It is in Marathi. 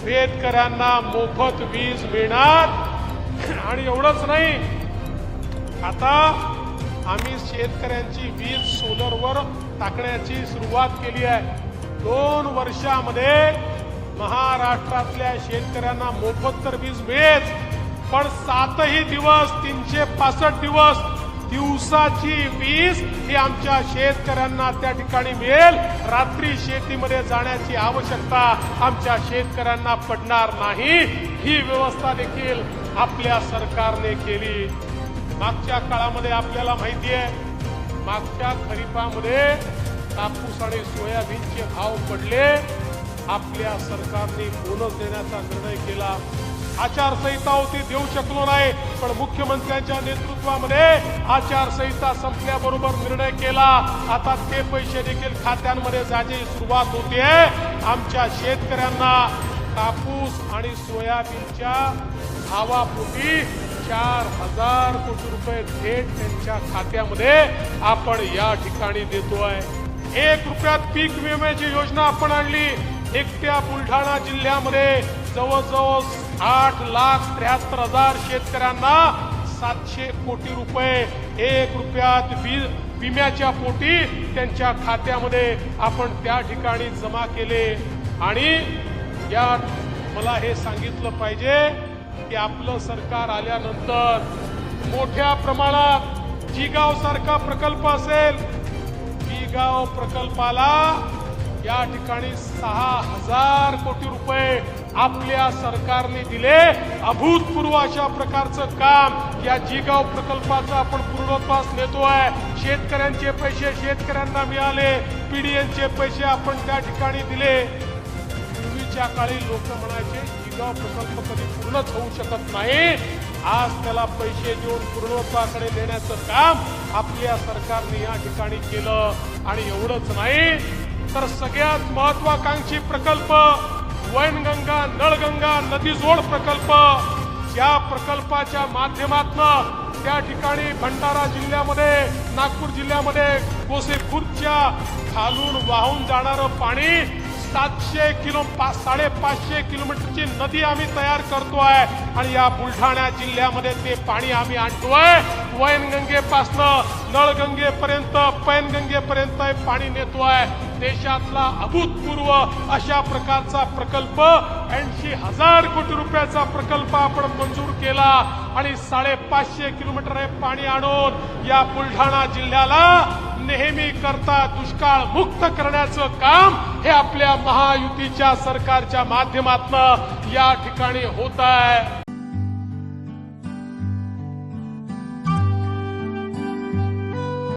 शेतकऱ्यांना मोफत वीज मिळणार। आणि एवढंच नाही, आता आम्ही शेतकऱ्यांची वीज सोलरवर टाकण्याची सुरुवात केली आहे। 2 वर्षामध्ये महाराष्ट्रातल्या शेतकऱ्यांना मोफत तर वीज मिळेल, पण 7ही दिवस 365 दिवस दिवसाची वीज ही आमच्या शेतकऱ्यांना त्या ठिकाणी मिळेल। रात्री शेतीमध्ये जाण्याची आवश्यकता आमच्या शेतकऱ्यांना पडणार नाही। ही व्यवस्था देखील आपल्या सरकारने केली। मागच्या काळामध्ये आपल्याला माहिती आहे, मागच्या खरीपामध्ये कापूस आणि सोयाबीनचे भाव पडले, आपल्या सरकारने बोनस देण्याचा निर्णय केला। आचारसंहिता होती, देऊ शकलो नाही, पण मुख्यमंत्र्यांच्या नेतृत्वामध्ये आचारसंहिता संपल्याबरोबर निर्णय केला। आता ते पैसे देखील खात्यांमध्ये जाण्याची सुरुवात होते। आमच्या शेतकऱ्यांना कापूस आणि सोयाबीनच्या भावापोटी 4000 कोटी रुपये थेट त्यांच्या खात्यामध्ये आपण या ठिकाणी देतोय। 1 रुपयात पीक विम्याची योजना आपण आणली। एकट्या बुलढाणा जिल्ह्यामध्ये जवळजवळ 8,73,000 शेतकऱ्यांना 700 कोटी रुपये 1 रुपयात विम्याच्या पोटी त्यांच्या खात्यामध्ये आपण त्या ठिकाणी जमा केले। आणि यात मला हे सांगितलं पाहिजे की आपलं सरकार आल्यानंतर मोठ्या प्रमाणात जिगाव सारखा प्रकल्प असेल, जिगाव प्रकल्पाला या ठिकाणी 6000 कोटी रुपये आपल्या सरकारने दिले। अभूतपूर्व अशा प्रकारचं काम या जिगाव प्रकल्पाचं आपण पूर्णत्वास नेतोय। शेतकऱ्यांचे पैसे शेतकऱ्यांना मिळाले, पीडीएनचे पैसे आपण त्या ठिकाणी दिले। पूर्वीच्या काळी लोक म्हणायचे जिगाव प्रकल्प कधी पूर्णच होऊ शकत नाही, आज त्याला पैसे देऊन पूर्णत्वाकडे नेण्याचं काम आपल्या सरकारने या ठिकाणी केलं। आणि एवढंच नाही तर सगळ्यात महत्वाकांक्षी प्रकल्प वैनगंगा नळगंगा नदीजोड प्रकल्प, या प्रकल्पाच्या माध्यमातून त्या ठिकाणी भंडारा जिल्ह्यामध्ये नागपूर जिल्ह्यामध्ये गोसेखुर्दच्या खालून वाहून जाणारं पाणी 550 किलोमीटरची नदी आम्ही तयार करतोय आणि या बुलढाणा जिल्ह्यामध्ये ते पाणी आम्ही आणतोय। वैनगंगेपासनं नळगंगेपर्यंत पैनगंगेपर्यंत पाणी नेतोय। देशातला अभूतपूर्व अशा प्रकारचा प्रकल्प 80,000 कोटी रुपयाचा प्रकल्प आपण मंजूर केला आणि 550 किलोमीटर हे पाणी आणून या बुलढाणा जिल्ह्याला नेहमी करता दुष्काळ मुक्त करण्याचं काम हे आपल्या महायुतीच्या सरकारच्या माध्यमातून या ठिकाणी होत आहे।